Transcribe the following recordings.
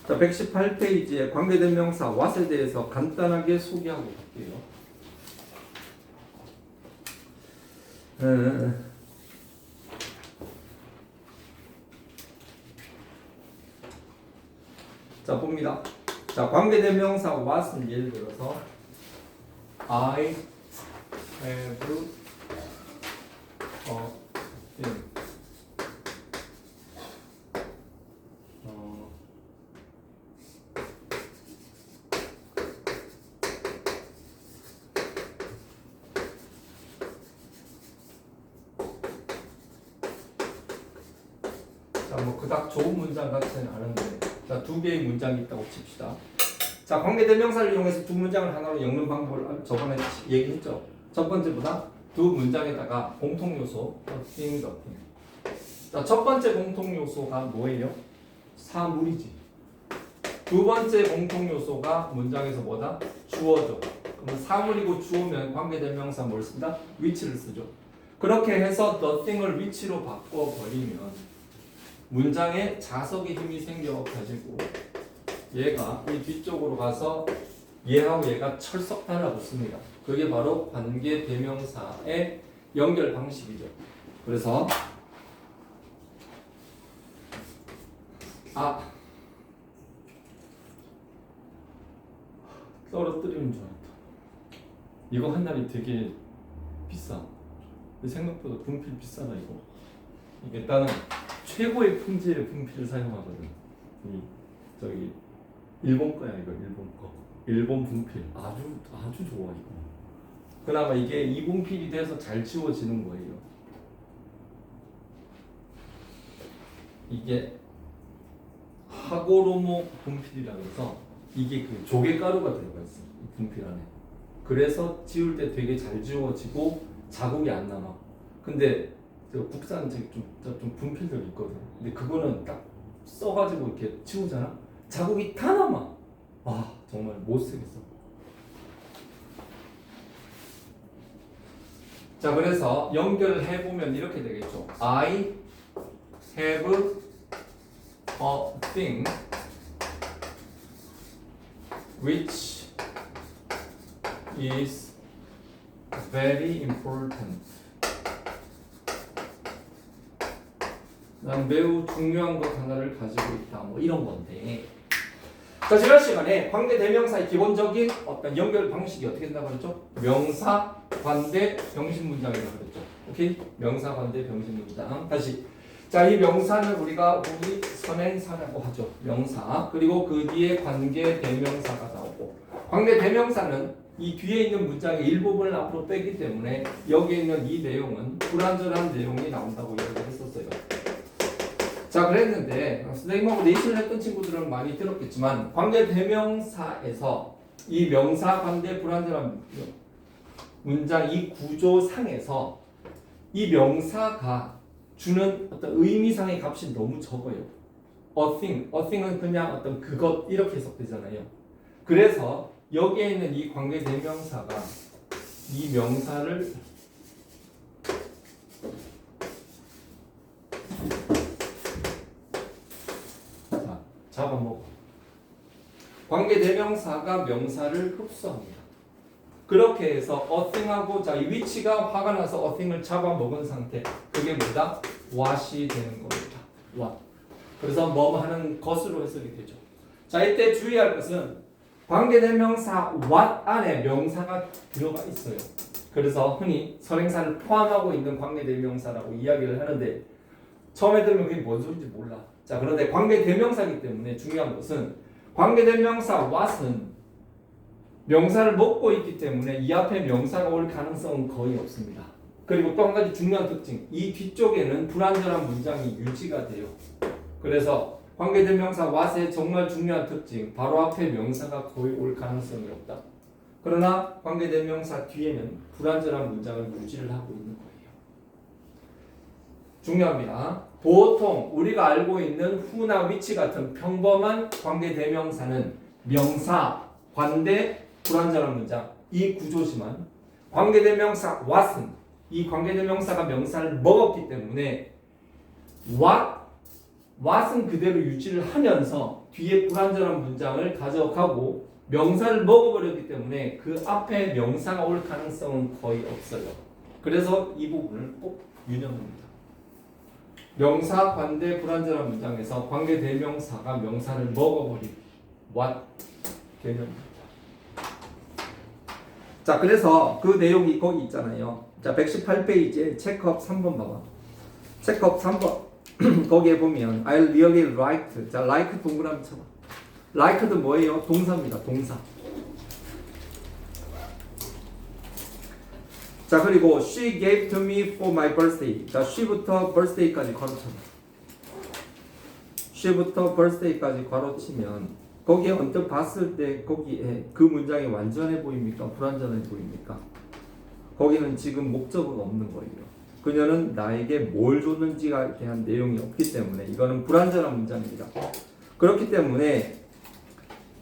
자, 118페이지에 관계대명사 what에 대해서 간단하게 소개하고 갈게요. 자, 봅니다. 자, 관계대명사 what은 예를 들어서 I have a thing. 자, 뭐 그닥 좋은 문장 같지는 않은데, 자, 두 개의 문장이 있다고 칩시다. 자, 관계대명사를 이용해서 두 문장을 하나로 엮는 방법을 저번에 얘기했죠. 첫 번째보다 두 문장에다가 공통 요소, thing. 자, 첫 번째 공통 요소가 뭐예요? 사물이지. 두 번째 공통 요소가 문장에서 뭐다? 주어죠. 그러면 사물이고 주어면 관계대명사 뭘 쓴다? 위치를 쓰죠. 그렇게 해서 the thing을 위치로 바꿔버리면 문장에 자석의 힘이 생겨가지고 얘가 이 뒤쪽으로 가서 얘하고 얘가 철썩 달라붙습니다. 그게 바로 관계대명사의 연결 방식이죠. 그래서 떨어뜨리는 줄 알았다. 이거 한 달이 되게 비싸. 생각보다 분필 비싸다 이거. 이게 일단은 최고의 품질의 분필을 사용하거든. 저기 일본 거야 이거. 일본 거. 일본 분필 아주 좋아 이거. 그나마 이게 이 분필이 돼서 잘 지워지는 거예요. 이게 하고로모 분필이라 그래서 이게 그 조개가루가 들어가 있어 이 분필 안에. 그래서 지울 때 되게 잘 지워지고 자국이 안 남아. 근데 저 국산 좀 분필들 있거든. 근데 그거는 딱 써가지고 이렇게 지우잖아. 자국이 다 남아. 아 정말 못 쓰겠어. 자, 그래서 연결해 보면 이렇게 되겠죠. I have a thing which is very important. 난 매우 중요한 것 하나를 가지고 있다. 뭐 이런 건데. 자, 지난 시간에 관계대명사의 기본적인 어떤 연결 방식이 어떻게 된다고 그랬죠? 명사, 관대, 병신 문장이라고 그랬죠. 오케이? 명사, 관대, 병신 문장. 다시. 자, 이 명사는 우리가 보기 선행사라고 하죠. 명사. 그리고 그 뒤에 관계대명사가 나오고. 관계대명사는 이 뒤에 있는 문장의 일부분을 앞으로 빼기 때문에 여기에 있는 이 내용은 불완전한 내용이 나온다고 이야기를 했었어요. 자, 그랬는데 선생님하고 내신을 했던 친구들은 많이 들었겠지만 관계대명사에서 이 명사, 관대, 불완전한 문장 이 구조상에서 이 명사가 주는 어떤 의미상의 값이 너무 적어요. a thing은 그냥 어떤 그것 이렇게 해석되잖아요. 그래서 여기에 있는 이 관계대명사가 이 명사를 잡아먹어. 관계대명사가 명사를 흡수합니다. 그렇게 해서 a thing하고 자, 이 위치가 화가 나서 a thing을 잡아먹은 상태. 그게 뭐다? what이 되는 겁니다. what. 그래서 뭐 하는 것으로 해석이 되죠. 자, 이때 주의할 것은 관계대명사 what 안에 명사가 들어가 있어요. 그래서 흔히 선행사를 포함하고 있는 관계대명사라고 이야기를 하는데 처음에 들으면 그게 뭔 소리인지 몰라. 자, 그런데 관계대명사이기 때문에 중요한 것은 관계대명사 what은 명사를 먹고 있기 때문에 이 앞에 명사가 올 가능성은 거의 없습니다. 그리고 또 한 가지 중요한 특징, 이 뒤쪽에는 불완전한 문장이 유지가 돼요. 그래서 관계대명사 what의 정말 중요한 특징, 바로 앞에 명사가 거의 올 가능성이 없다. 그러나 관계대명사 뒤에는 불완전한 문장을 유지를 하고 있는 거예요. 중요합니다. 보통 우리가 알고 있는 who나 which 같은 평범한 관계대명사는 명사, 관대, 불완전한 문장 이 구조지만 관계대명사 what은 이 관계대명사가 명사를 먹었기 때문에 what what은 그대로 유지를 하면서 뒤에 불완전한 문장을 가져가고 명사를 먹어버렸기 때문에 그 앞에 명사가 올 가능성은 거의 없어요. 그래서 이 부분을 꼭 유념합니다. 명사 관대 불완전한 문장에서 관계 대명사가 명사를 먹어버린 what 개념입니다. 자, 그래서 그 내용이 거기 있잖아요. 자, 118페이지에 체크업 3번 봐봐. 체크업 3번 거기에 보면 I really liked. 자, like 동그라미 쳐봐. like도 뭐예요? 동사입니다. 동사. 자, 그리고 she gave to me for my birthday. 자, she부터 birthday까지 괄호쳐봐. she부터 birthday까지 괄호치면 거기에 언뜻 봤을 때 거기에 그 문장이 완전해 보입니까? 불완전해 보입니까? 거기는 지금 목적어가 없는 거예요. 그녀는 나에게 뭘 줬는지에 대한 내용이 없기 때문에 이거는 불완전한 문장입니다. 그렇기 때문에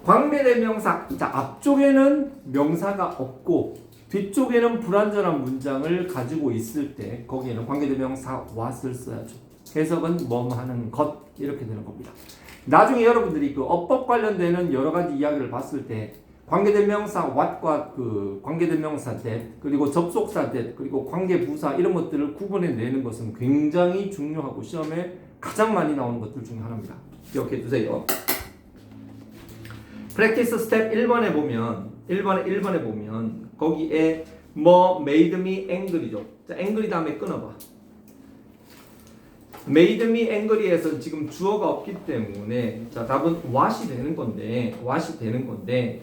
관계대명사, 자, 앞쪽에는 명사가 없고 뒤쪽에는 불완전한 문장을 가지고 있을 때 거기에는 관계대명사 what을 써야죠. 해석은 뭐뭐 하는 것 이렇게 되는 겁니다. 나중에 여러분들이 그 어법 관련되는 여러 가지 이야기를 봤을 때 관계대명사 what과 그 관계대명사 that 그리고 접속사 that 그리고 관계부사 이런 것들을 구분해 내는 것은 굉장히 중요하고 시험에 가장 많이 나오는 것들 중에 하나입니다. 기억해 두세요. 프랙티스 스텝 1번에 보면 1번에 보면 거기에 뭐 made me angry죠. 자, angry 다음에 끊어봐. made me angry에서 지금 주어가 없기 때문에 자, 답은 what이 되는 건데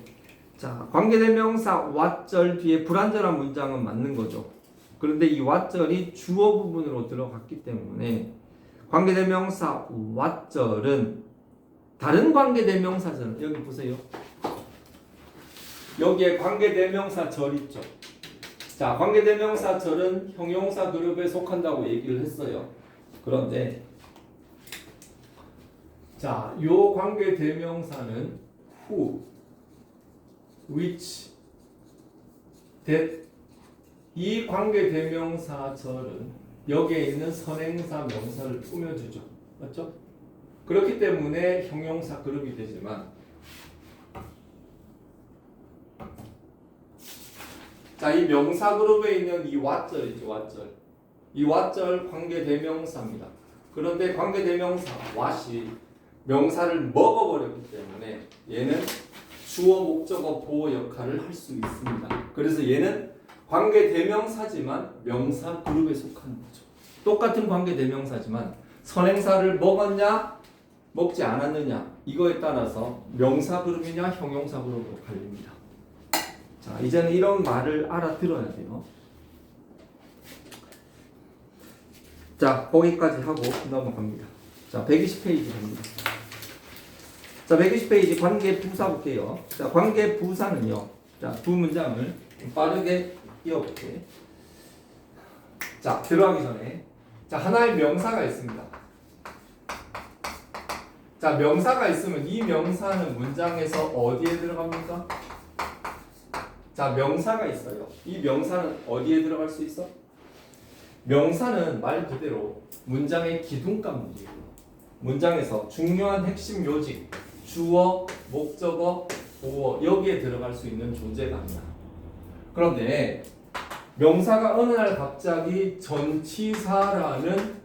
자, 관계대명사 what절 뒤에 불완전한 문장은 맞는 거죠. 그런데 이 what절이 주어 부분으로 들어갔기 때문에 관계대명사 what절은 다른 관계대명사절 여기 보세요. 여기에 관계대명사절 있죠. 자, 관계대명사절은 형용사 그룹에 속한다고 얘기를 했어요. 그런데 자, 요 관계대명사는 who, which, that 이 관계대명사절은 여기에 있는 선행사 명사를 꾸며주죠. 맞죠? 그렇기 때문에 형용사 그룹이 되지만 자, 이 명사 그룹에 있는 이 what절이죠. what절. 이 what절 관계대명사입니다. 그런데 관계대명사 what이 명사를 먹어버렸기 때문에 얘는 주어 목적어 보호 역할을 할 수 있습니다. 그래서 얘는 관계대명사지만 명사 그룹에 속하는 거죠. 똑같은 관계대명사지만 선행사를 먹었냐 먹지 않았느냐 이거에 따라서 명사 그룹이냐 형용사 그룹으로 갈립니다. 자, 이제는 이런 말을 알아들어야 돼요. 자, 거기까지 하고 넘어갑니다. 자, 120페이지 갑니다. 자, 120페이지 관계부사 볼게요. 자, 관계부사는요. 자, 두 문장을 빠르게 이어볼게요. 자, 들어가기 전에 자, 하나의 명사가 있습니다. 자, 명사가 있으면 이 명사는 문장에서 어디에 들어갑니까? 자, 명사가 있어요. 이 명사는 어디에 들어갈 수 있어? 명사는 말 그대로 문장의 기둥감이에요. 문장에서 중요한 핵심 요직, 주어, 목적어, 보어 여기에 들어갈 수 있는 존재가 아니야. 그런데 명사가 어느 날 갑자기 전치사라는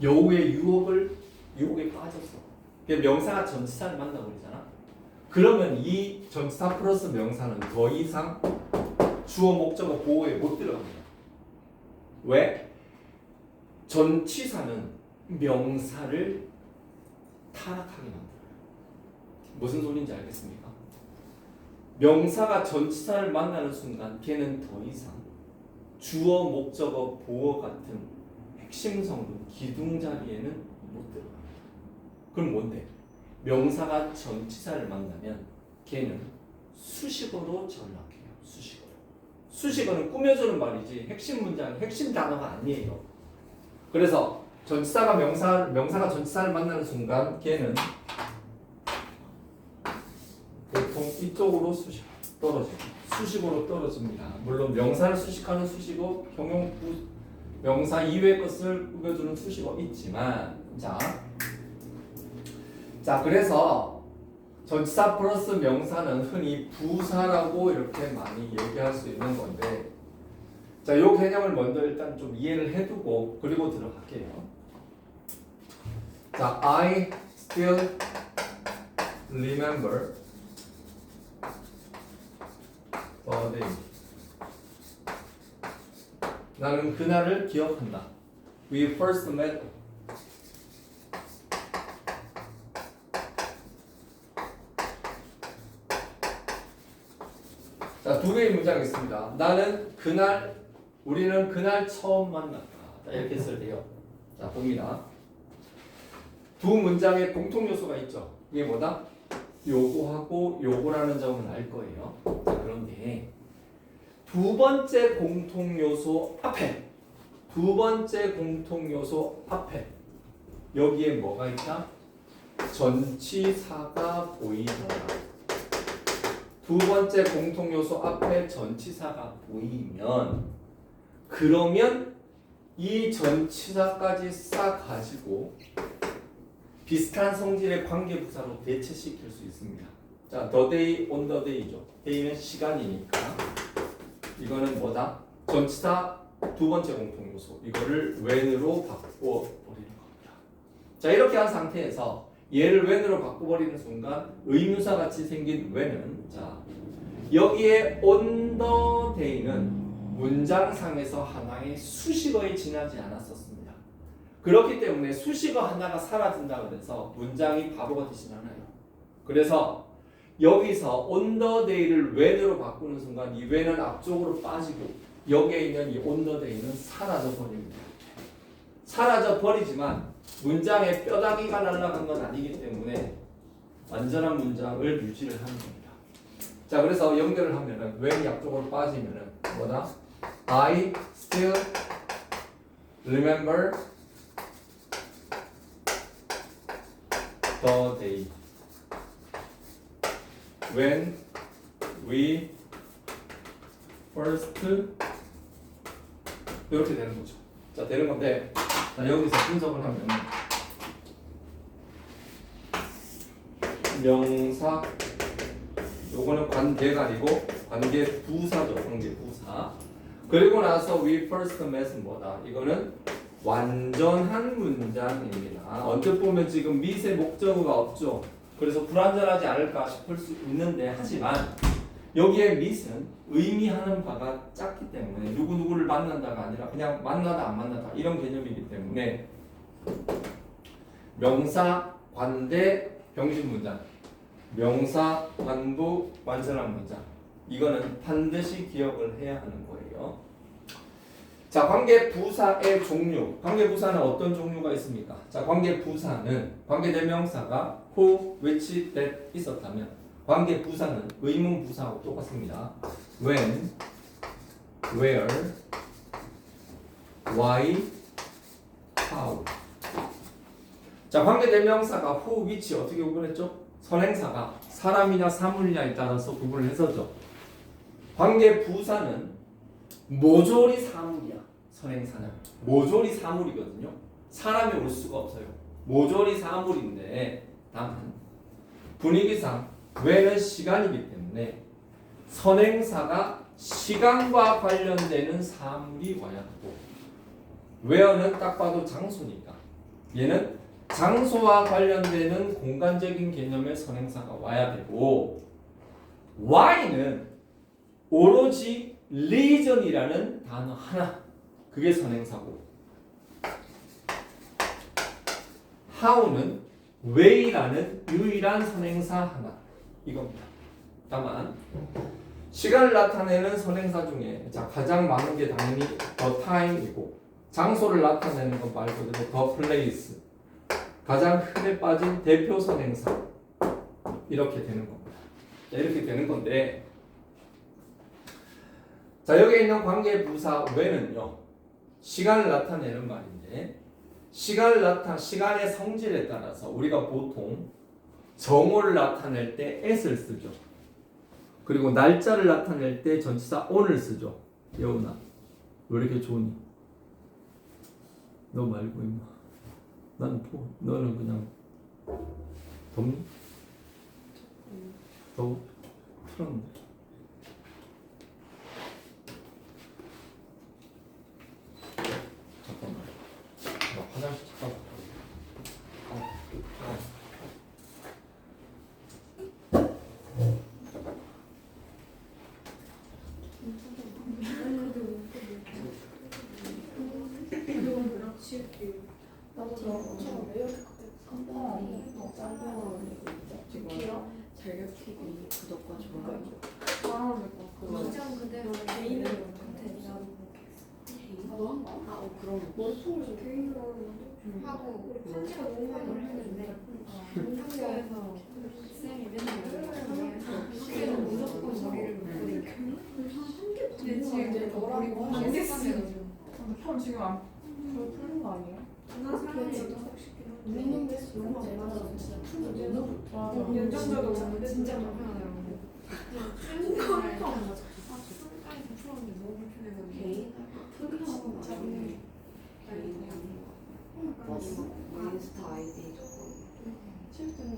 여우의 유혹에 빠졌어. 명사가 전치사를 만나버리잖아. 그러면 이 전치사 플러스 명사는 더 이상 주어 목적어 보호에 못 들어갑니다. 왜? 전치사는 명사를 타락하게 만들어요. 무슨 소리인지 알겠습니까? 명사가 전치사를 만나는 순간 걔는 더 이상 주어 목적어 보호 같은 핵심 성분 기둥 자리에는 못 들어갑니다. 그럼 뭔데? 명사가 전치사를 만나면 걔는 수식어로 전락해요. 수식어는 꾸며주는 말이지 핵심 문장, 핵심 단어가 아니에요. 그래서 전치사가 명사가 전치사를 만나는 순간 걔는 보통 이쪽으로 수식어로 떨어집니다. 물론 명사를 수식하는 수식어, 명사 이외의 것을 꾸며주는 수식어 있지만 자 그래서 전치사 플러스 명사는 흔히 부사라고 이렇게 많이 얘기할 수 있는 건데 자, 요 개념을 먼저 일단 좀 이해를 해두고 그리고 들어갈게요. 자, I still remember the day. 나는 그날을 기억한다. We first met. 자, 두 개의 문장이 있습니다. 우리는 그날 처음 만났다. 자, 이렇게 쓸 때요. 자, 봅니다. 두 문장에 공통 요소가 있죠. 이게 뭐다? 요거하고 요거라는 점을 알 거예요. 자, 그런데 두 번째 공통 요소 앞에 여기에 뭐가 있다? 전치사가 보이더라. 두 번째 공통 요소 앞에 전치사가 보이면 그러면 이 전치사까지 싹 가지고 비슷한 성질의 관계부사로 대체시킬 수 있습니다. 자, the day, on the day죠. day는 시간이니까 이거는 뭐다? 전치사 두 번째 공통 요소. 이거를 when으로 바꿔버리는 겁니다. 자, 이렇게 한 상태에서 얘를 when으로 바꿔버리는 순간 의문사 같이 생긴 when은 자 여기에 on the day는 문장상에서 하나의 수식어에 지나지 않았었습니다. 그렇기 때문에 수식어 하나가 사라진다 그래서 문장이 바보가 되진 않아요. 그래서 여기서 on the day를 when으로 바꾸는 순간 이 when은 앞쪽으로 빠지고 여기에 있는 이 on the day는 사라져 버립니다. 사라져 버리지만 문장에 뼈다귀가 날아간 건 아니기 때문에 완전한 문장을 유지를 하는 겁니다. 자, 그래서 연결을 하면은 when이 앞쪽으로 빠지면은 뭐다? I still remember the day when we first 이렇게 되는 거죠. 자, 되는 건데 자, 여기서 분석을 하면 명사 요거는 관계가 아니고 관계 부사죠. 관계 부사. 그리고 나서 we first met은 뭐다? 이거는 완전한 문장입니다. 언뜻 보면 지금 meet의 목적어가 없죠. 그래서 불완전하지 않을까 싶을 수 있는데 하지만 여기에 meet은 의미하는 바가 작기 때문에 누구누구를 만난다가 아니라 그냥 만나다 안 만나다 이런 개념이기 때문에 명사 관대 병신 문장 명사 관부 완전한 문장 이거는 반드시 기억을 해야 하는 거예요. 자, 관계 부사의 종류. 관계 부사는 어떤 종류가 있습니까? 자, 관계 부사는 관계 대명사가 who, which, that 있었다면 관계 부사는 의문 부사하고 똑같습니다. when, where, why, how. 자, 관계 대명사가 who, which 어떻게 구분했죠? 선행사가 사람이냐 사물이냐에 따라서 구분을 했었죠. 관계 부사는 모조리 사물이야. 선행사는 모조리 사물이거든요. 사람이 올 수가 없어요. 모조리 사물인데 다만 분위기상 when은 시간이기 때문에 선행사가 시간과 관련되는 사물이 와야 하고 where는 딱 봐도 장소니까 얘는 장소와 관련되는 공간적인 개념의 선행사가 와야 되고 why는 오로지 reason이라는 단어 하나 그게 선행사고 how는 way라는 유일한 선행사 하나 이겁니다. 다만 시간을 나타내는 선행사 중에 자, 가장 많은 게 당연히 the time이고 장소를 나타내는 건 말 그대로 the place 가장 흔해 빠진 대표 선행사 이렇게 되는 겁니다. 자, 이렇게 되는 건데 자, 여기 있는 관계 부사 when은요 시간을 나타내는 말인데 시간의 성질에 따라서 우리가 보통 정오를 나타낼 때 at을 쓰죠. 그리고 날짜를 나타낼 때 전치사 on을 쓰죠. 예훈아 왜 이렇게 좋니? 너 말고 임마. 난 너는 그냥 덥니? 더워? 풀었는데. 잠깐만. 나 화장실 잠깐 갔다 나도 저처럼 왜 이렇게 깜빡이 짧은 잘격TV 구독과 좋아요 잘하는 거. 진짜 그대로 개인을 컨텐츠로 너한 거야? 그럼 머릿속을 좀 개인으로 하고 편지가 너무 많이 했는데 학교에서 쌤이 맨날 학교에서 무조건 머리를 묶거든요. 근데 지금 너랑 안 됐어요. 편 지금 안 풀린 거 아니에요? 나 사람이 운동 개수 너무 잘 맞아서 진짜 풀면 너무 맞아. 연장자도 오는데 진짜 불편하더라고. 깜깜깜 맞아. 손가락에서 풀었는데 너무 불편해서 개인 풀기하고 맞아. 마지막 인스타 아이디 저거. 실등이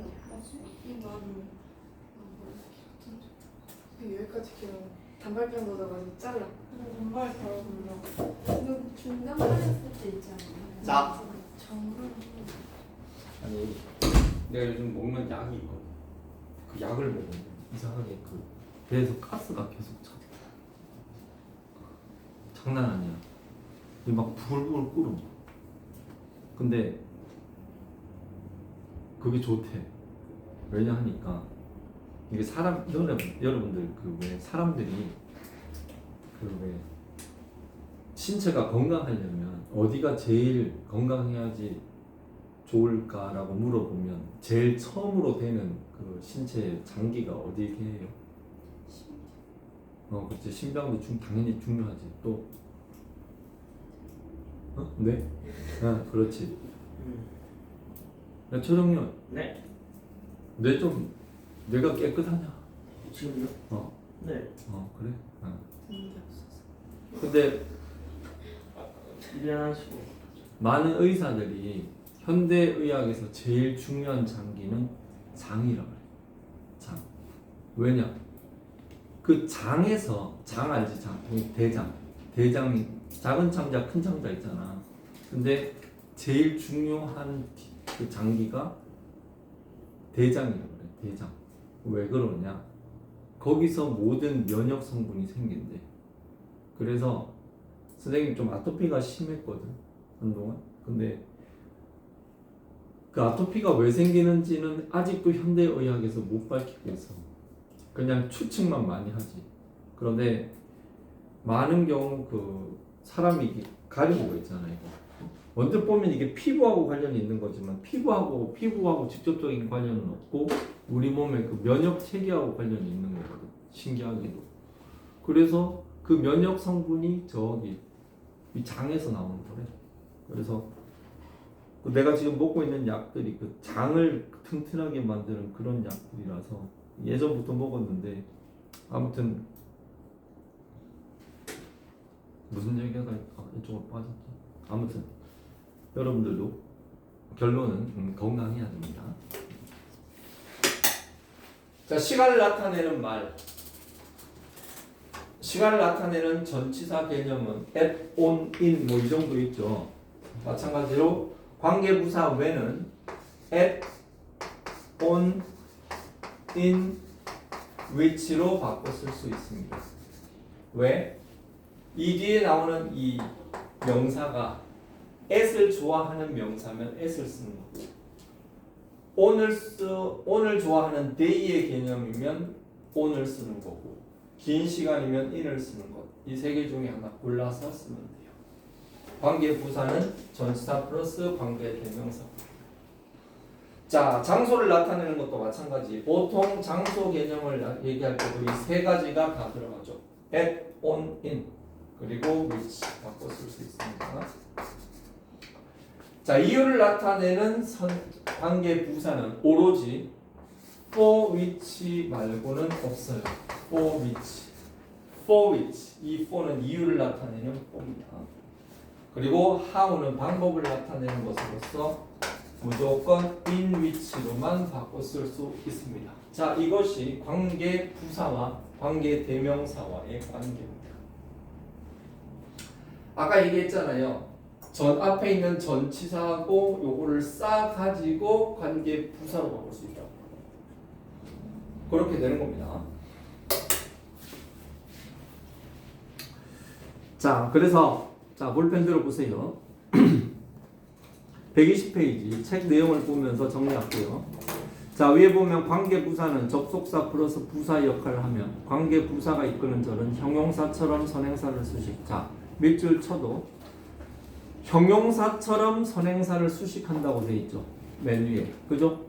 나도 여기까지 길어. 단발편 보다가지고 잘라. 단발 바로 돌려. 너 중간 빠졌을 때 있지 않아요? 자. 정말 아니 내가 요즘 먹는 약이 있거든. 그 약을 먹으면 이상하게 그 배에서 가스가 계속 차. 장난 아니야. 이게 막 부글부글 끓어. 근데 그게 좋대. 왜냐 하니까 이게 여러분들 그 왜 사람들이 그 왜 신체가 건강하려면 어디가 제일 건강해야지 좋을까라고 물어보면 제일 처음으로 되는 그 신체 장기가 어디게요? 그렇지. 심장도 당연히 중요하지. 또 네? 그렇지. 야, 최정윤. 네. 뇌가 깨끗하냐? 지금요? 네. 그래? 근데 일하시고. 많은 의사들이 현대의학에서 제일 중요한 장기는 장이라고 그래. 장. 왜냐? 그 장에서 장 알지? 장. 대장이 작은 창자 큰 창자 있잖아. 근데 제일 중요한 그 장기가 대장이라고 그래. 대장. 왜 그러냐? 거기서 모든 면역 성분이 생긴대. 그래서 선생님 좀 아토피가 심했거든 한동안. 근데 그 아토피가 왜 생기는지는 아직도 현대의학에서 못 밝히고 있어. 그냥 추측만 많이 하지. 그런데 많은 경우 그 사람이 가리고 있잖아요. 언뜻 보면 이게 피부하고 관련이 있는 거지만 피부하고 직접적인 관련은 없고 우리 몸의 그 면역 체계하고 관련이 있는 거거든. 신기하게도. 그래서 그 면역 성분이 저기 이 장에서 나오는 거래. 그래서 내가 지금 먹고 있는 약들이 그 장을 튼튼하게 만드는 그런 약들이라서 예전부터 먹었는데 아무튼 무슨 얘기가 이쪽으로 빠졌지. 아무튼 여러분들도 결론은 건강해야 됩니다. 자, 시간을 나타내는 말. 시간을 나타내는 전치사 개념은 at, on, in 뭐 이 정도 있죠. 마찬가지로 관계부사 when은 at, on, in, which로 바꿔 쓸 수 있습니다. 왜? 이 뒤에 나오는 이 명사가 at을 좋아하는 명사면 at을 쓰는 거고 on을 좋아하는 day의 개념이면 on을 쓰는 거고 긴 시간이면 in을 쓰는 것. 이 세 개 중에 하나 골라서 쓰면 돼요. 관계부사는 전치사 플러스 관계대명사. 자, 장소를 나타내는 것도 마찬가지. 보통 장소 개념을 얘기할 때도 이 세 가지가 다 들어가죠. at, on, in 그리고 which 바꿔 쓸 수 있습니다. 자, 이유를 나타내는 관계부사는 오로지 for which 말고는 없어요. for which. 이 for는 이유를 나타내는 for입니다. 그리고 how는 방법을 나타내는 것으로서 무조건 in which로만 바꿔 쓸 수 있습니다. 자, 이것이 관계 부사와 관계 대명사와의 관계입니다. 아까 얘기했잖아요. 전 앞에 있는 전치사하고 요거를 싸 가지고 관계 부사로 바꿀 수 있다고. 그렇게 되는 겁니다. 자, 그래서 자, 볼펜 들어보세요. 120페이지 책 내용을 보면서 정리할게요. 자, 위에 보면 관계부사는 접속사 플러스 부사 역할을 하며 관계부사가 이끄는 절은 형용사처럼 선행사를 수식. 자, 밑줄 쳐도 형용사처럼 선행사를 수식한다고 돼 있죠. 맨 위에. 그죠?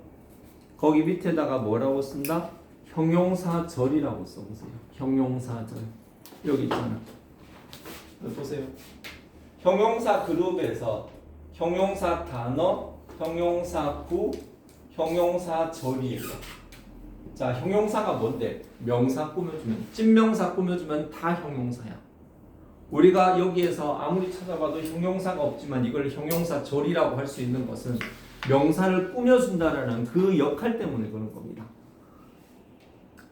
거기 밑에다가 뭐라고 쓴다? 형용사절이라고 써보세요. 형용사절. 여기 있잖아. 여기 보세요. 형용사 그룹에서 형용사 단어, 형용사 구, 형용사절이에요. 자, 형용사가 뭔데? 명사 꾸며주면, 찐명사 꾸며주면 다 형용사야. 우리가 여기에서 아무리 찾아봐도 형용사가 없지만 이걸 형용사절이라고 할 수 있는 것은 명사를 꾸며준다라는 그 역할 때문에 그런 겁니다.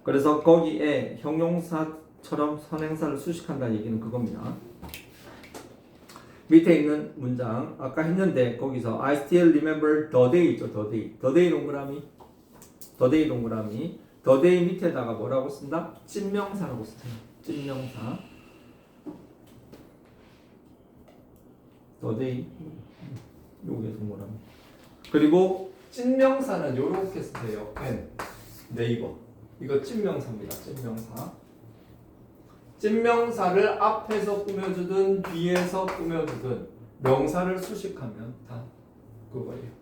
그래서 거기에 형용사처럼 선행사를 수식한다는 얘기는 그겁니다. 밑에 있는 문장 아까 했는데 거기서 I still remember the day 있죠. the day. the day 동그라미. the day 동그라미. the day 밑에다가 뭐라고 쓴다? 찐명사라고 쓰세요. 찐명사. the day. 요게 동그라미. 그리고 찐명사는 요렇게 쓰세요. when. 네이버. 이거 찐명사입니다. 찐명사. 찐명사를 앞에서 꾸며주든 뒤에서 꾸며주든 명사를 수식하면 다 그거예요.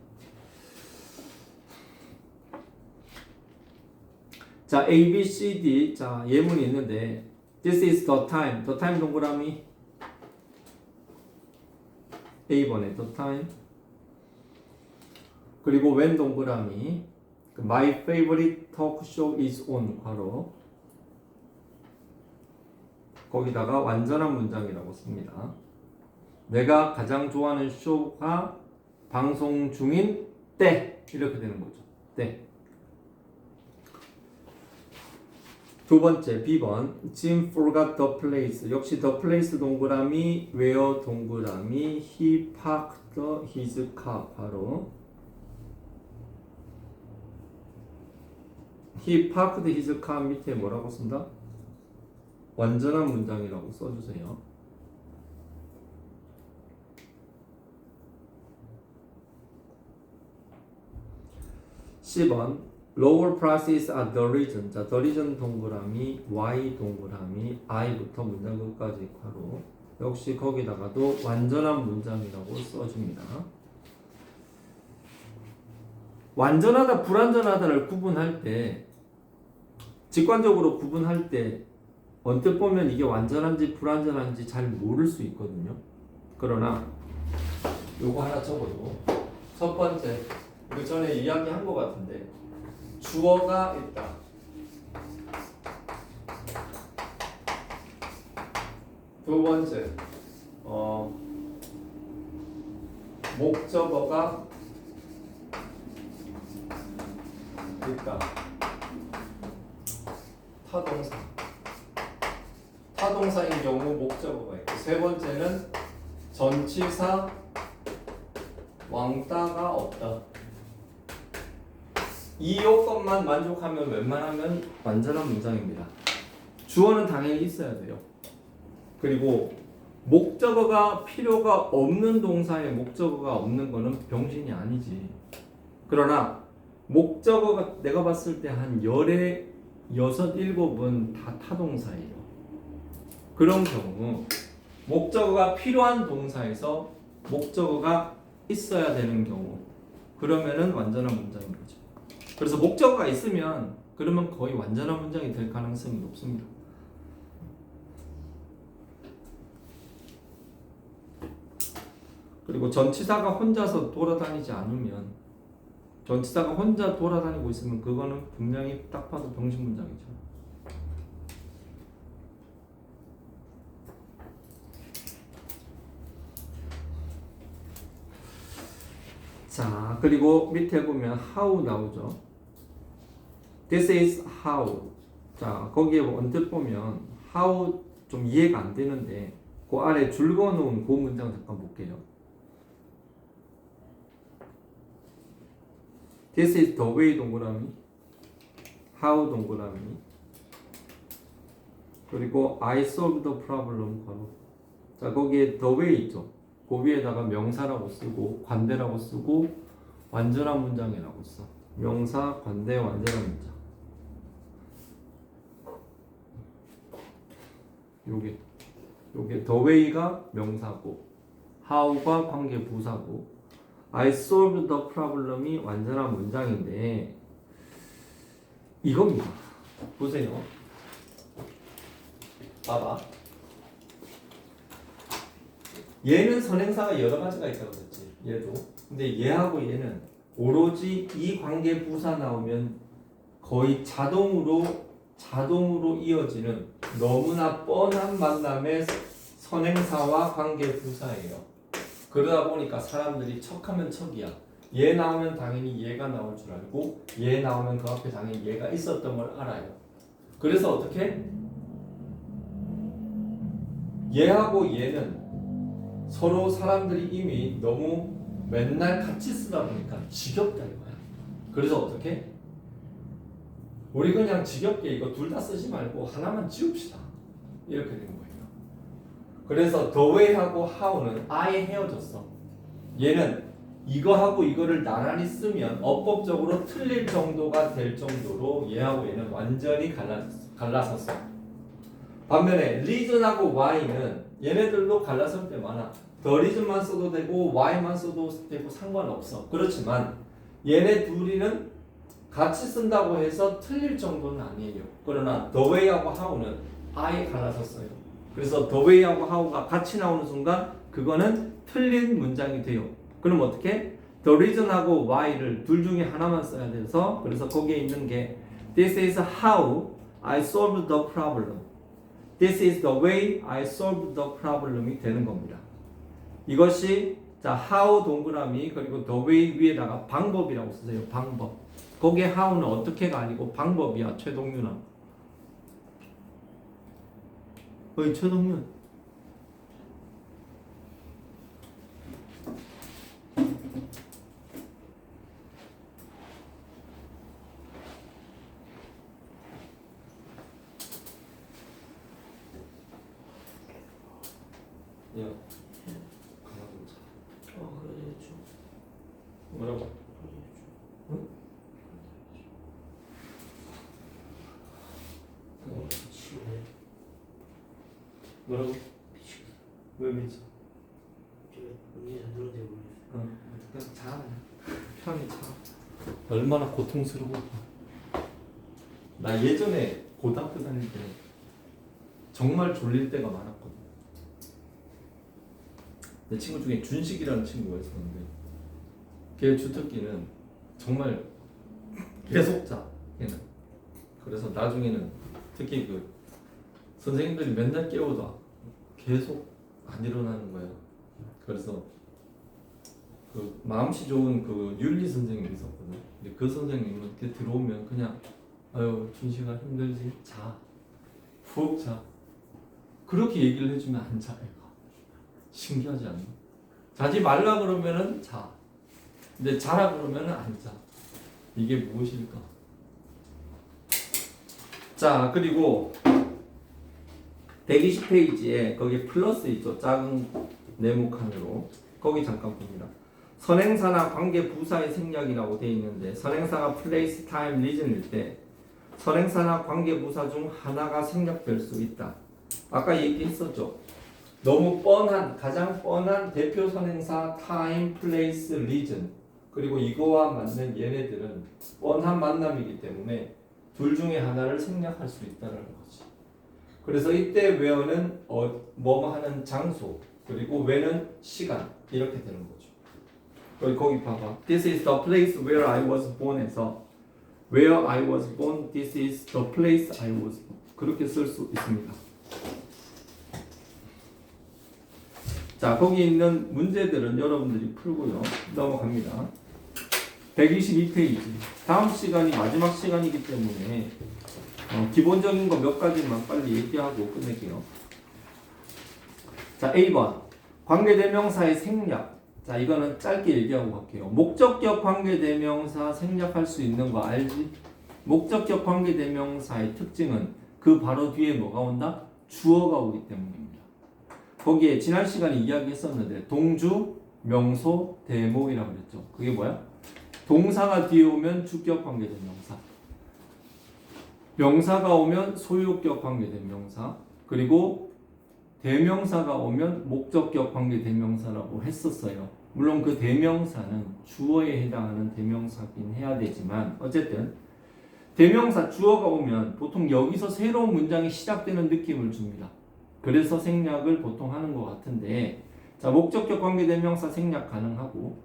자, A, B, C, D. 자, 예문이 있는데 This is the time. The time 동그라미. A번에 the time. 그리고 when 동그라미. My favorite talk show is on. 괄호. 거기다가 완전한 문장이라고 씁니다. 내가 가장 좋아하는 쇼가 방송 중인 때 이렇게 되는 거죠. 때. 두 번째 B번 Jim forgot the place. 역시 the place 동그라미 where 동그라미 he parked his car. 바로 he parked his car 밑에 뭐라고 쓴다? 완전한 문장이라고 써주세요. C번 Lower prices are the reason. 자, the reason 동그라미 why 동그라미 I부터 문장 끝까지 괄호. 역시 거기다가도 완전한 문장이라고 써줍니다. 완전하다 불완전하다를 구분할 때 직관적으로 구분할 때 언뜻 보면 이게 완전한지 불완전한지 잘 모를 수 있거든요. 그러나 요거 하나 적어도 첫 번째 그 전에 이야기한 것 같은데 주어가 있다. 두 번째 목적어가 있다. 타동사인 경우 목적어가 있고 세 번째는 전치사 왕따가 없다. 이 요건만 만족하면 웬만하면 완전한 문장입니다. 주어는 당연히 있어야 돼요. 그리고 목적어가 필요가 없는 동사에 목적어가 없는 거는 병신이 아니지. 그러나 목적어가 내가 봤을 때 한 10에 6, 7은 다 타동사예요. 그런 경우 목적어가 필요한 동사에서 목적어가 있어야 되는 경우 그러면은 완전한 문장인 거죠. 그래서 목적어가 있으면 그러면 거의 완전한 문장이 될 가능성이 높습니다. 그리고 전치사가 혼자서 돌아다니지 않으면 전치사가 혼자 돌아다니고 있으면 그거는 분명히 딱 봐도 병신 문장이죠. 자, 그리고 밑에 보면 how 나오죠. This is how. 자, 거기에 언뜻 보면 how 좀 이해가 안 되는데 그 아래 줄 그어놓은 그 문장 잠깐 볼게요. This is the way 동그라미, how 동그라미, 그리고 I solved the problem 바로. 자, 거기에 the way 있죠. 그 위에다가 명사라고 쓰고 관대라고 쓰고 완전한 문장이라고 써. 명사, 관대, 완전한 문장. 요게 the way가 명사고 how가 관계 부사고 I solved the problem이 완전한 문장인데 이겁니다. 보세요. 봐봐. 얘는 선행사가 여러 가지가 있다고 그랬지. 얘도. 근데 얘하고 얘는 오로지 이 관계 부사 나오면 거의 자동으로 이어지는 너무나 뻔한 만남의 선행사와 관계 부사예요. 그러다 보니까 사람들이 척하면 척이야. 얘 나오면 당연히 얘가 나올 줄 알고 얘 나오면 그 앞에 당연히 얘가 있었던 걸 알아요. 그래서 어떻게? 얘하고 얘는 서로 사람들이 이미 너무 맨날 같이 쓰다 보니까 지겹다 이거야. 그래서 어떻게? 우리 그냥 지겹게 이거 둘 다 쓰지 말고 하나만 지웁시다. 이렇게 된 거예요. 그래서 the way하고 how는 아예 헤어졌어. 얘는 이거하고 이거를 나란히 쓰면 어법적으로 틀릴 정도가 될 정도로 얘하고 얘는 완전히 갈라섰어. 반면에 reason하고 why는 얘네들도 갈라설 때 많아. the reason만 써도 되고 why만 써도 되고 상관없어. 그렇지만 얘네 둘이는 같이 쓴다고 해서 틀릴 정도는 아니에요. 그러나 the way하고 how는 아예 갈라섰어요. 그래서 the way하고 how가 같이 나오는 순간 그거는 틀린 문장이 돼요. 그럼 어떻게? the reason하고 why를 둘 중에 하나만 써야 돼서 그래서 거기에 있는 게 this is how I solved the problem. This is the way I solved the problem이 되는 겁니다. 이것이 자 how 동그라미 그리고 the way 위에다가 방법이라고 쓰세요. 방법. 거기에 how는 어떻게가 아니고 방법이야. 최동윤아. 어이 최동윤. 야, 강아지 자. 그래야죠. 뭐라고? 응? 미치겠네. 뭐라고? 미치겠어. 왜 미쳐? 제가 언니 잘 들었는지 모르겠어요. 응, 그냥 자. 편히 자. 얼마나 고통스러워. 나 예전에 고등학교 다닐 때 정말 졸릴 때가 많았거든. 내 친구 중에 준식이라는 친구가 있었는데 걔 주특기는 정말 계속 자. 걔는. 그래서 나중에는 특히 그 선생님들이 맨날 깨워도 계속 안 일어나는 거야. 그래서 그 마음씨 좋은 그 윤리 선생님이 있었거든. 근데 그 선생님은 이렇게 들어오면 그냥 아유 준식아 힘들지? 자. 푹 자. 그렇게 얘기를 해주면 안 자. 애가. 신기하지 않나? 자지 말라 그러면은 자. 근데 자라 그러면은 안 자. 이게 무엇일까? 자, 그리고 120페이지에 거기 플러스 있죠. 작은 네모칸으로. 거기 잠깐 봅니다. 선행사나 관계 부사의 생략이라고 되어 있는데 선행사가 place, time, reason일 때 선행사나 관계 부사 중 하나가 생략될 수 있다. 아까 얘기했었죠. 너무 뻔한 가장 뻔한 대표 선행사 time, place, reason 그리고 이거와 맞는 얘네들은 뻔한 만남이기 때문에 둘 중에 하나를 생략할 수 있다는 거지. 그래서 이때 where는 뭐뭐 하는 장소 그리고 when은 시간 이렇게 되는 거죠. 거기 봐봐. This is the place where I was born에서 where I was born, this is the place I was born. 그렇게 쓸 수 있습니다. 자, 거기 있는 문제들은 여러분들이 풀고요. 넘어갑니다. 122페이지. 다음 시간이 마지막 시간이기 때문에 기본적인 거 몇 가지만 빨리 얘기하고 끝낼게요. 자, A번. 관계대명사의 생략. 자, 이거는 짧게 얘기하고 갈게요. 목적격 관계대명사 생략할 수 있는 거 알지? 목적격 관계대명사의 특징은 그 바로 뒤에 뭐가 온다? 주어가 오기 때문입니다. 거기에 지난 시간에 이야기했었는데 동주, 명소, 대목이라고 그랬죠. 그게 뭐야? 동사가 뒤에 오면 주격 관계대명사, 명사가 오면 소유격 관계대명사, 그리고 대명사가 오면 목적격 관계대명사라고 했었어요. 물론 그 대명사는 주어에 해당하는 대명사긴 해야 되지만 어쨌든 대명사 주어가 오면 보통 여기서 새로운 문장이 시작되는 느낌을 줍니다. 그래서 생략을 보통 하는 것 같은데, 자, 목적격 관계대명사 생략 가능하고,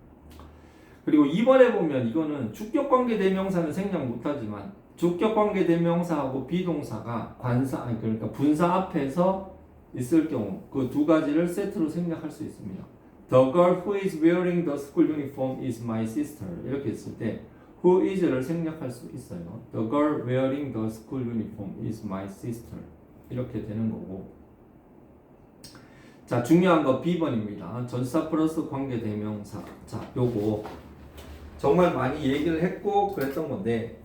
그리고 2번에 보면 이거는 주격 관계대명사는 생략 못하지만 주격 관계대명사하고 비동사가 관사, 아니 그러니까 분사 앞에서 있을 경우 그 두 가지를 세트로 생략할 수 있습니다. The girl who is wearing the school uniform is my sister. 이렇게 했을 때 who is를 생략할 수 있어요. The girl wearing the school uniform is my sister. 이렇게 되는 거고. 자, 중요한 거 B번입니다. 전치사 플러스 관계대명사. 자, 요거 정말 많이 얘기를 했고 그랬던 건데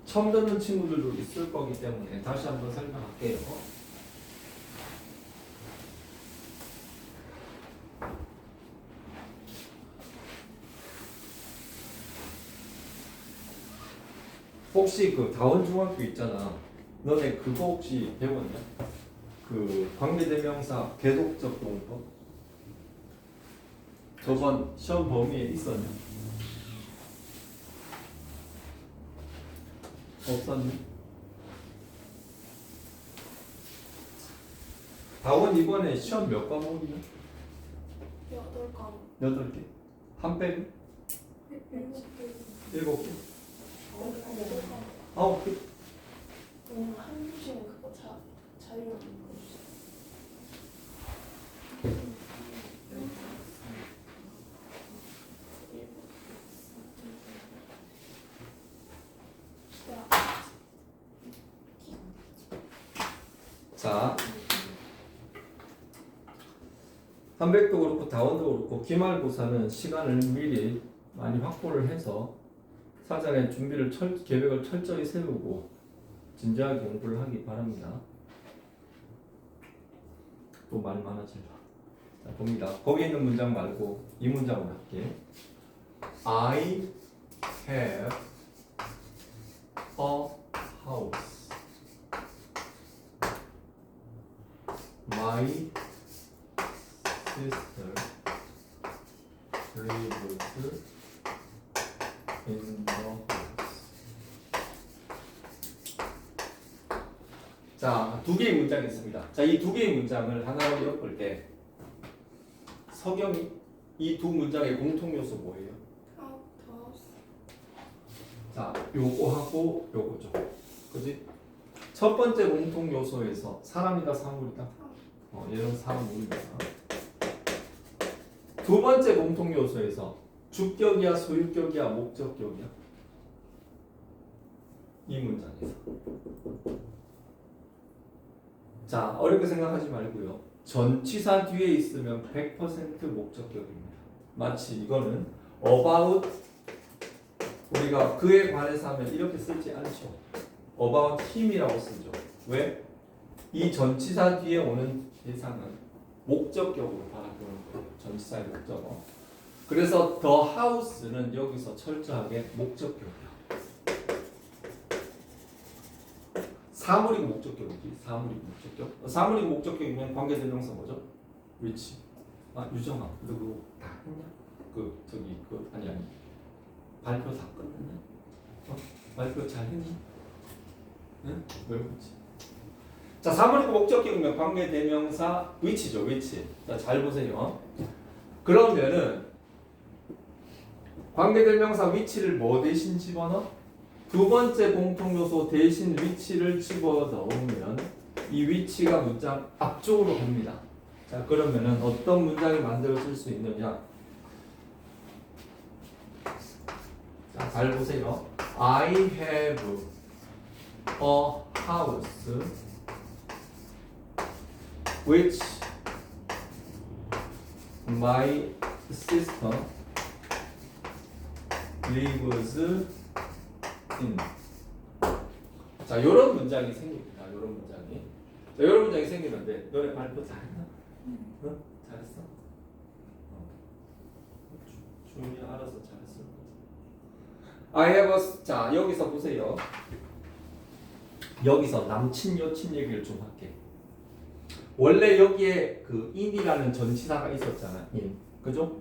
처음 듣는 친구들도 있을 거기 때문에 다시 한번 설명할게요. 혹시 그 다원중학교 있잖아. 너네 그거 혹시 배웠냐? 그 관계대명사 계속적 용법? 저번 시험 범위에 있었냐? 없었니? 다원 이번에 시험 몇 과목이냐? 8과목. 8개? 한 빼고? 7개? 9개? 한 주시는 그거 자유로운 거 주세요. 자, 300도 그렇고 다원도 그렇고 기말고사는 시간을 미리 많이 확보를 해서 사전에 준비를 계획을 철저히 세우고 진지하게 공부를 하기 바랍니다. 또 말이 많아질라. 자, 봅니다. 거기 있는 문장 말고 이 문장으로 할게. I have a house. My sister lives in the house. 자, 두 개의 문장이 있습니다. 자, 이 두 개의 문장을 하나로 엮을 때 서경이 이 두 문장의 공통 요소 뭐예요? 자, 요거하고 요거죠. 그지? 첫 번째 공통 요소에서 사람이다 사물이다. 얘는 사물입니다. 두 번째 공통 요소에서 주격이야 소유격이야 목적격이야. 이 문장에서. 자, 어렵게 생각하지 말고요. 전치사 뒤에 있으면 100% 목적격입니다. 마치 이거는 about 우리가 그에 관해서 하면 이렇게 쓰지 않죠. about him이라고 쓰죠. 왜? 이 전치사 뒤에 오는 대상은 목적격으로 바라보는 거예요. 전치사의 목적어. 그래서 the house는 여기서 철저하게 목적격이야. 사물이 목적격이지. 사물이 목적격. 사물이 목적격이면 관계대명사 뭐죠? which. 아, 유정아, 너 그거 다 했냐? 아니 발표 다 끝냈냐? 발표 잘 했니? 응? 왜 그렇지? 자, 사물이 목적격이면 관계대명사 which죠, which. 자, 잘 보세요. 그러면은 관계대명사 which를 뭐 대신 집어넣어? 두 번째 공통요소 대신 위치를 집어넣으면 이 위치가 문장 앞쪽으로 갑니다. 자, 그러면은 어떤 문장이 만들어질 수 있느냐? 자, 잘 보세요. I have a house which my sister lives in. 자, 요런 문장이 생깁니다. 요런 문장이. 자, 요런 문장이 생기는데 너네 발표 잘했나? 응? 잘했어? 주문이 알아서 잘했을 거지. I have a, 자, 여기서 보세요. 여기서 남친 여친 얘기를 좀 할게. 원래 여기에 그 in이라는 전치사가 있었잖아. in. 그죠?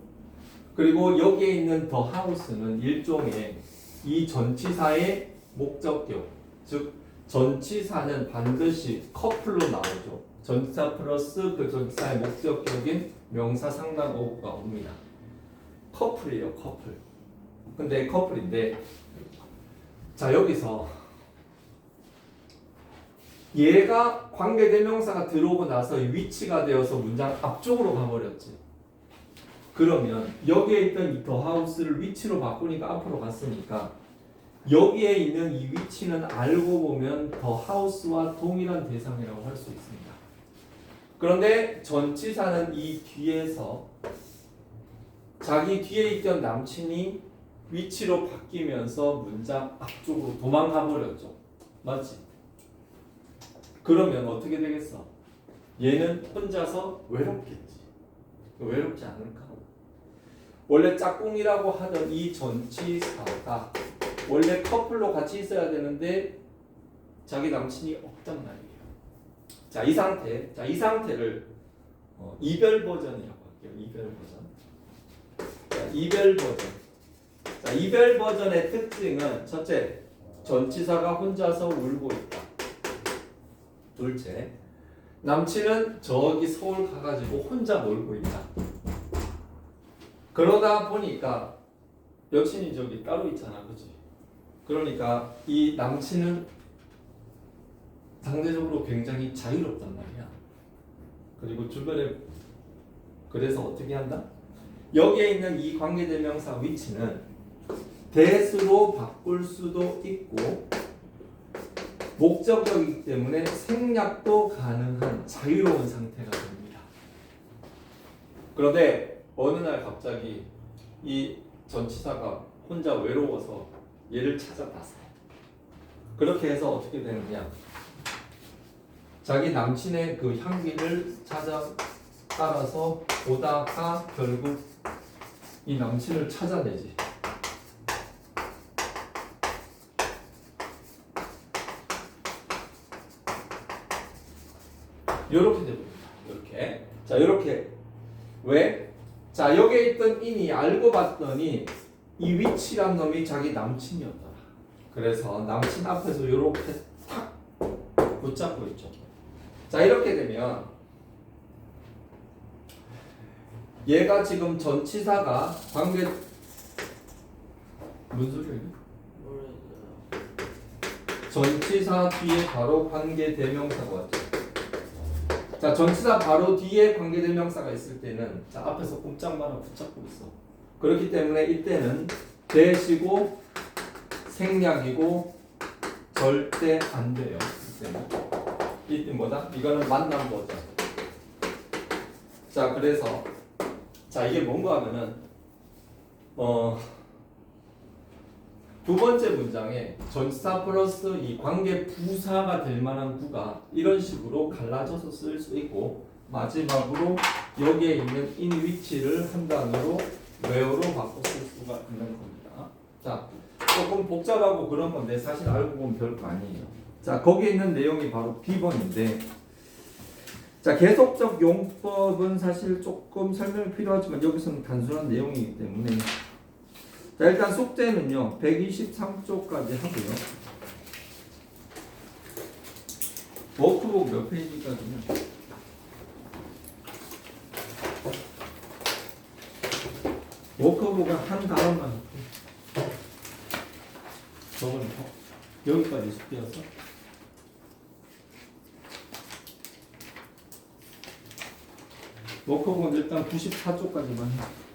그리고 여기에 있는 the house는 일종의 이 전치사의 목적격. 즉 전치사는 반드시 커플로 나오죠. 전치사 플러스 그 전치사의 목적격인 명사 상당 어구가 옵니다. 커플이에요, 커플. 근데 커플인데, 자, 여기서 얘가 관계대명사가 들어오고 나서 위치가 되어서 문장 앞쪽으로 가버렸지. 그러면 여기에 있던 이 더 하우스를 위치로 바꾸니까 앞으로 갔으니까 여기에 있는 이 위치는 알고 보면 더 하우스와 동일한 대상이라고 할 수 있습니다. 그런데 전치사는 이 뒤에서 자기 뒤에 있던 남친이 위치로 바뀌면서 문장 앞쪽으로 도망가 버렸죠. 맞지? 그러면 어떻게 되겠어? 얘는 혼자서 외롭겠지. 외롭지 않을까? 원래 짝꿍이라고 하던 이 전치사가 원래 커플로 같이 있어야 되는데 자기 남친이 없단 말이에요. 자, 이 상태, 자, 이 상태를 이별 버전이라고 할게요. 이별 버전. 자, 이별 버전. 자, 이별 버전의 특징은 첫째, 전치사가 혼자서 울고 있다. 둘째, 남친은 저기 서울 가가지고 혼자 놀고 있다. 그러다 보니까 여친이 저기 따로 있잖아, 그치? 그러니까 이 남친은 상대적으로 굉장히 자유롭단 말이야. 그리고 주변에 그래서 어떻게 한다? 여기에 있는 이 관계대명사 위치는 대수로 바꿀 수도 있고 목적격이기 때문에 생략도 가능한 자유로운 상태가 됩니다. 그런데 어느 날 갑자기 이 전치사가 혼자 외로워서 얘를 찾아봤어요. 그렇게 해서 어떻게 되느냐? 자기 남친의 그 향기를 따라서 보다가 결국 이 남친을 찾아내지. 요렇게 됩니다. 이렇게. 자, 요렇게. 왜? 자, 여기에 있던 인이 알고 봤더니 이 위치란 놈이 자기 남친이었더라. 그래서 남친 앞에서 요렇게 탁 붙잡고 있죠. 자, 이렇게 되면 얘가 지금 전치사가 관계 무슨 소리야 이게? 전치사 뒤에 바로 관계 대명사가 왔죠. 자, 전치사 바로 뒤에 관계 대명사가 있을 때는 자, 앞에서 꼼짝 말아 붙잡고 있어. 그렇기 때문에 이때는 대시고 생략이고 절대 안 돼요. 이때는. 이때 뭐다? 이거는 만남 버전. 자, 그래서 자, 이게 뭔가 하면은 두 번째 문장에 전치사 플러스 이 관계 부사가 될 만한 구가 이런 식으로 갈라져서 쓸 수 있고 마지막으로 여기에 있는 in 위치를 한 단어로 where로 바꿔 쓸 수가 있는 겁니다. 자, 조금 복잡하고 그런 건데 사실 알고 보면 별거 아니에요. 자, 거기에 있는 내용이 바로 B번인데 자, 계속적 용법은 사실 조금 설명이 필요하지만 여기서는 단순한 내용이기 때문에 자, 일단 숙제는요 123쪽까지 하고요. 워크북 몇 페이지까지냐? 워크북은 한 단원만 저건 여기까지 숙제였어? 워크북은 일단 94쪽까지만 해.